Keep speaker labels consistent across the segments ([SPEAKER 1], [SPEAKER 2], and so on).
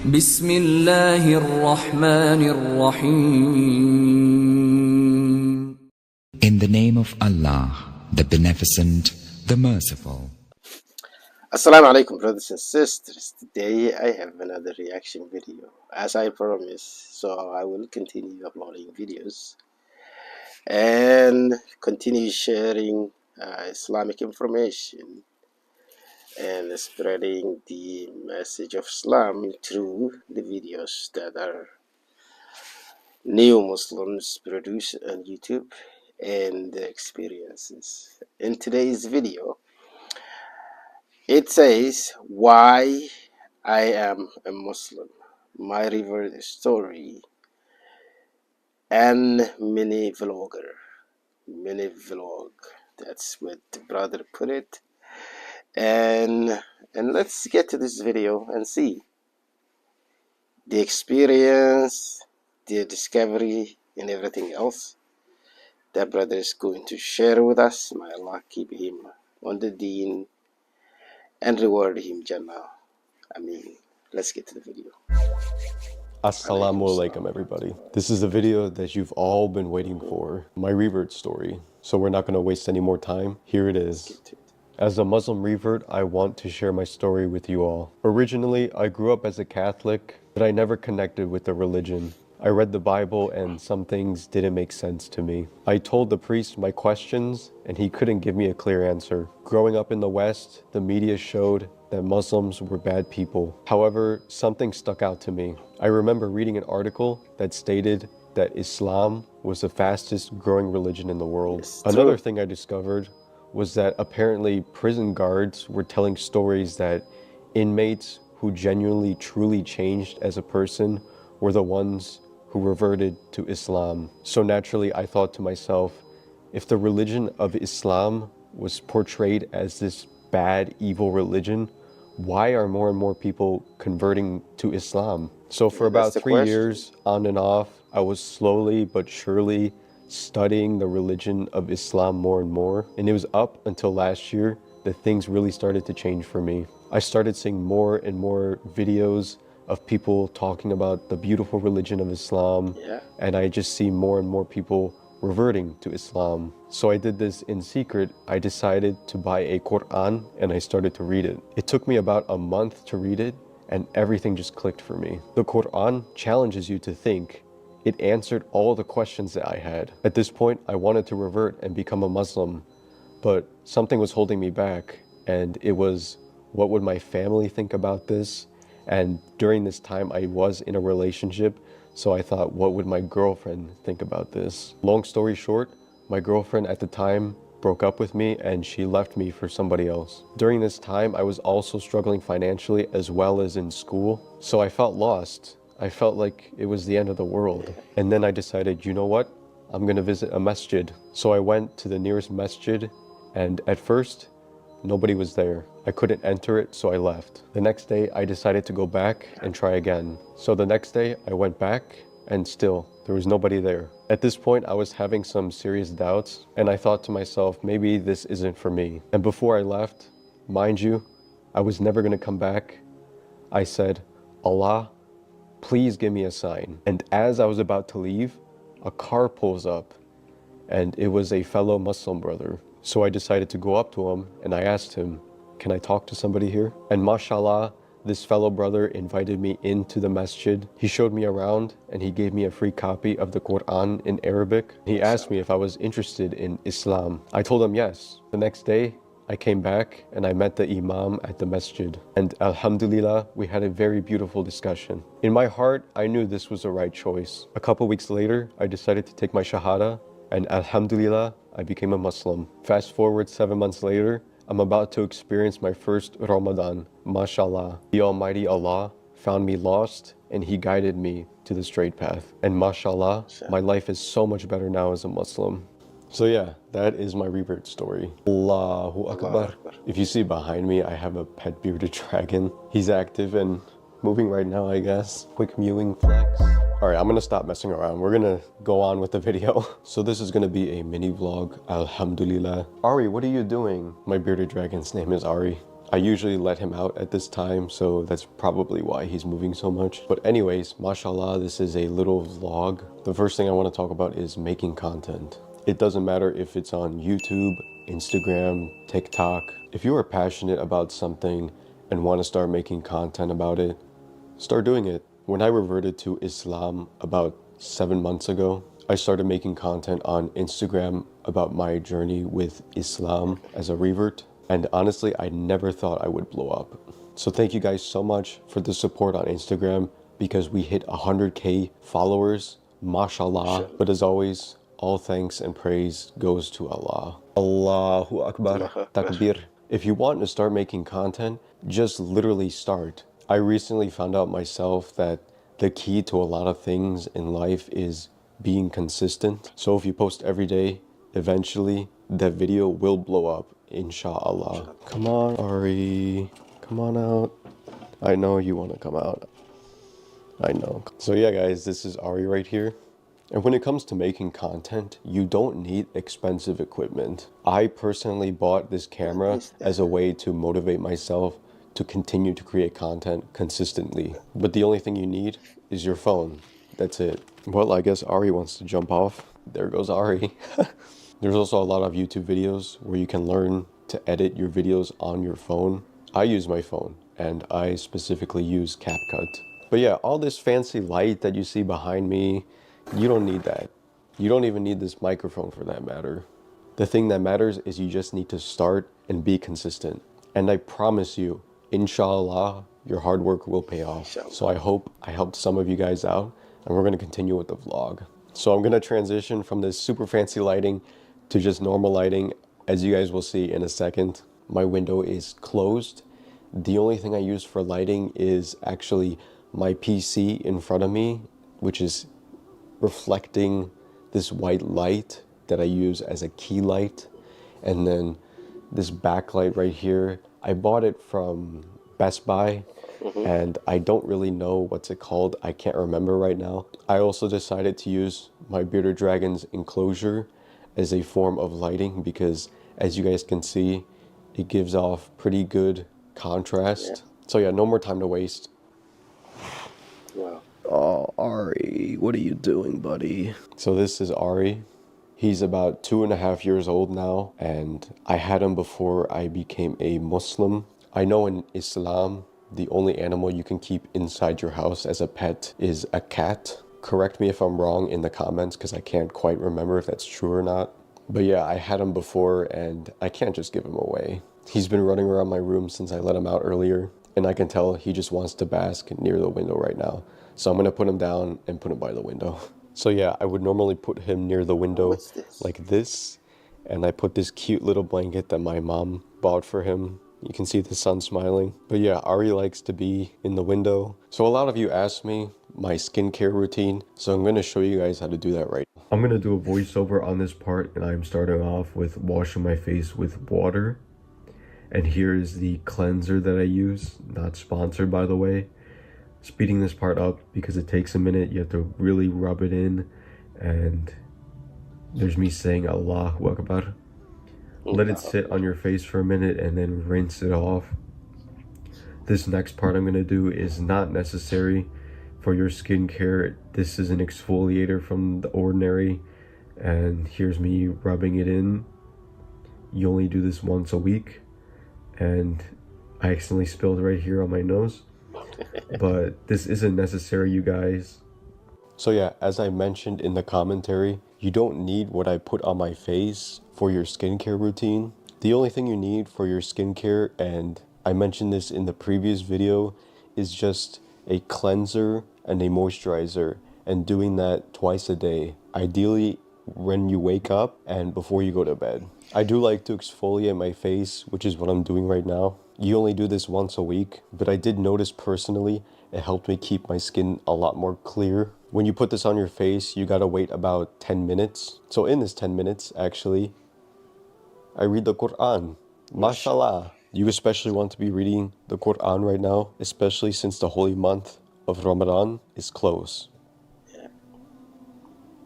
[SPEAKER 1] بسم الله الرحمن الرحيم.
[SPEAKER 2] In the name of Allah, the Beneficent, the Merciful.
[SPEAKER 3] Assalamu alaikum, brothers and sisters. Today I have another reaction video as I promised, so I will continue uploading videos and continue sharing Islamic information and spreading the message of Islam through the videos that are new Muslims produce on YouTube and the experiences. In today's video, it says why I am a Muslim, my Revert Story, and mini vlog. That's what the brother put it. And let's get to this video and see the experience, the discovery, and everything else that brother is going to share with us. May Allah keep him on the deen and reward him Jannah. Let's get to the video.
[SPEAKER 4] Assalamu alaikum, everybody. This is a video that you've all been waiting for, my revert story. So we're not going to waste any more time. Here it is. As a Muslim revert, I want to share my story with you all. Originally, I grew up as a Catholic, but I never connected with the religion. I read the Bible and some things didn't make sense to me. I told the priest my questions and he couldn't give me a clear answer. Growing up in the West, the media showed that Muslims were bad people. However, something stuck out to me. I remember reading an article that stated that Islam was the fastest growing religion in the world. Another thing I discovered was that apparently prison guards were telling stories that inmates who genuinely truly changed as a person were the ones who reverted to Islam. So naturally I thought to myself, if the religion of Islam was portrayed as this bad, evil religion, why are more and more people converting to Islam? So for about 3 years, on and off, I was slowly but surely studying the religion of Islam more and more. And it was up until last year that things really started to change for me. I started seeing more and more videos of people talking about the beautiful religion of Islam. And I just see more and more people reverting to Islam. So I did this in secret. I decided to buy a Quran and I started to read it. It took me about a month to read it and everything just clicked for me. The Quran challenges you to think. It answered all the questions that I had. At this point, I wanted to revert and become a Muslim, but something was holding me back, and it was, what would my family think about this? And during this time, I was in a relationship, so I thought, what would my girlfriend think about this? Long story short, my girlfriend at the time broke up with me and she left me for somebody else. During this time, I was also struggling financially as well as in school, so I felt lost. I felt like it was the end of the world. And then I decided, you know what? I'm gonna visit a masjid. So I went to the nearest masjid and at first, nobody was there. I couldn't enter it, so I left. The next day, I decided to go back and try again. So the next day, I went back and still, there was nobody there. At this point, I was having some serious doubts and I thought to myself, maybe this isn't for me. And before I left, mind you, I was never gonna come back. I said, Allah, please give me a sign. And as I was about to leave, a car pulls up and it was a fellow Muslim brother. So I decided to go up to him and I asked him, can I talk to somebody here? And mashallah, this fellow brother invited me into the masjid. He showed me around and he gave me a free copy of the Quran in Arabic. He asked me if I was interested in Islam. I told him yes. The next day, I came back and I met the Imam at the masjid. And alhamdulillah, we had a very beautiful discussion. In my heart, I knew this was the right choice. A couple weeks later, I decided to take my Shahada and alhamdulillah, I became a Muslim. Fast forward 7 months later, I'm about to experience my first Ramadan. MashaAllah, the Almighty Allah found me lost and He guided me to the straight path. And MashaAllah, my life is so much better now as a Muslim. So yeah, that is my revert story. Allahu Akbar. If you see behind me, I have a pet bearded dragon. He's active and moving right now, I guess. Quick mewing flex. All right, I'm gonna stop messing around. We're gonna go on with the video. So this is gonna be a mini vlog, alhamdulillah. Ari, what are you doing? My bearded dragon's name is Ari. I usually let him out at this time, so that's probably why he's moving so much. But anyways, mashallah, this is a little vlog. The first thing I want to talk about is making content. It doesn't matter if it's on YouTube, Instagram, TikTok. If you are passionate about something and want to start making content about it, start doing it. When I reverted to Islam about 7 months ago, I started making content on Instagram about my journey with Islam as a revert. And honestly, I never thought I would blow up. So thank you guys so much for the support on Instagram, because we hit 100K followers, mashallah. But as always, all thanks and praise goes to Allah. Allahu Akbar, takbir. If you want to start making content, just literally start. I recently found out myself that the key to a lot of things in life is being consistent. So if you post every day, eventually that video will blow up, inshallah. Come on, Ari, come on out. I know you want to come out. I know. So yeah, guys, this is Ari right here. And when it comes to making content, you don't need expensive equipment. I personally bought this camera as a way to motivate myself to continue to create content consistently. But the only thing you need is your phone. That's it. Well, I guess Ari wants to jump off. There goes Ari. There's also a lot of YouTube videos where you can learn to edit your videos on your phone. I use my phone, and I specifically use CapCut. But yeah, all this fancy light that you see behind me, you don't need that. You don't even need this microphone for that matter. The thing that matters is you just need to start and be consistent. And I promise you, inshallah, your hard work will pay off. So I hope I helped some of you guys out, and we're going to continue with the vlog. So I'm going to transition from this super fancy lighting to just normal lighting. As you guys will see in a second, my window is closed. The only thing I use for lighting is actually my PC in front of me, which is reflecting this white light that I use as a key light. And then this backlight right here, I bought it from Best Buy, and I don't really know what's it called. I can't remember right now. I also decided to use my Bearded Dragon's enclosure as a form of lighting because, as you guys can see, it gives off pretty good contrast. So yeah, no more time to waste.
[SPEAKER 3] Wow.
[SPEAKER 4] Oh, Ari, what are you doing, buddy? So this is Ari. He's about 2.5 years old now, and I had him before I became a Muslim. I know in Islam, the only animal you can keep inside your house as a pet is a cat. Correct me if I'm wrong in the comments, because I can't quite remember if that's true or not. But yeah, I had him before, and I can't just give him away. He's been running around my room since I let him out earlier, and I can tell he just wants to bask near the window right now. So I'm gonna put him down and put him by the window. So yeah, I would normally put him near the window like this, and I put this cute little blanket that my mom bought for him. You can see the sun smiling. But yeah, Ari likes to be in the window. So a lot of you asked me my skincare routine, so I'm gonna show you guys how to do that right now. I'm gonna do a voiceover on this part, and I'm starting off with washing my face with water. And here is the cleanser that I use, not sponsored by the way. Speeding this part up because it takes a minute. You have to really rub it in, and there's me saying Allahu Akbar. Let it sit on your face for a minute and then rinse it off. This next part I'm going to do is not necessary for your skincare. This is an exfoliator from The Ordinary, and here's me rubbing it in. You only do this once a week, and I accidentally spilled right here on my nose. But this isn't necessary, you guys. So yeah, as I mentioned in the commentary, you don't need what I put on my face for your skincare routine. The only thing you need for your skincare, and I mentioned this in the previous video, is just a cleanser and a moisturizer, and doing that twice a day. Ideally when you wake up and before you go to bed. I do like to exfoliate my face, which is what I'm doing right now. You only do this once a week, but I did notice personally it helped me keep my skin a lot more clear. When you put this on your face, you gotta wait about 10 minutes. So in this 10 minutes, actually, I read the Quran. Mashallah. You especially want to be reading the Quran right now, especially since the holy month of Ramadan is close.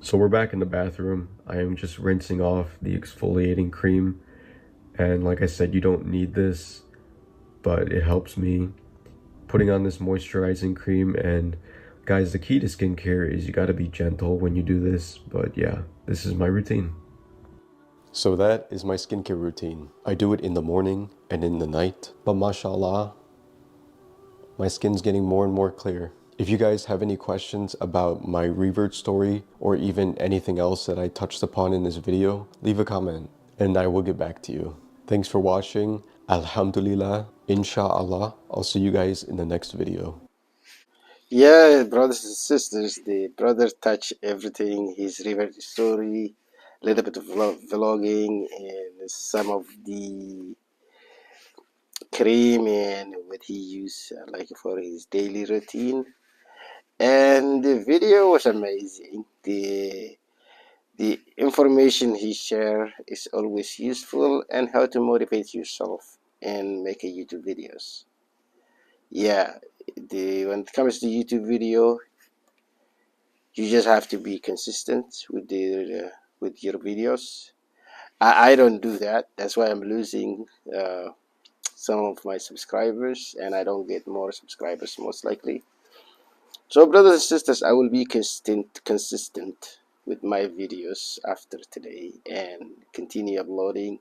[SPEAKER 4] So we're back in the bathroom. I am just rinsing off the exfoliating cream. And like I said, you don't need this. but it helps me. Putting on this moisturizing cream, and guys, the key to skincare is you gotta be gentle when you do this, but yeah, this is my routine. So that is my skincare routine. I do it in the morning and in the night, but mashallah, my skin's getting more and more clear. If you guys have any questions about my revert story or even anything else that I touched upon in this video, leave a comment and I will get back to you. Thanks for watching. Alhamdulillah. Insha'Allah. I'll see you guys in the next video.
[SPEAKER 3] Yeah, brothers and sisters, the brother touch everything. His Revert story, a little bit of vlogging, and some of the cream and what he used like for his daily routine. And the video was amazing. The information he shared is always useful, and how to motivate yourself and make a YouTube videos. Yeah, when it comes to YouTube video, you just have to be consistent with your videos. I don't do that. That's why I'm losing some of my subscribers, and I don't get more subscribers most likely. So brothers and sisters, I will be consistent with my videos after today and continue uploading.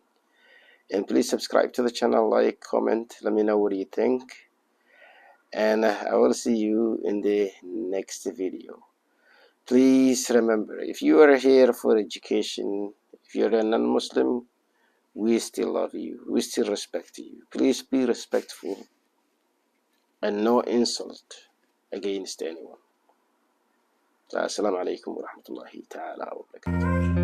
[SPEAKER 3] And please subscribe to the channel, like, comment, let me know what you think. And I will see you in the next video. Please remember, if you are here for education, if you're a non-Muslim, we still love you. We still respect you. Please be respectful and no insult against anyone. Assalamu alaikum wa rahmatullahi ta'ala wa barakatuh.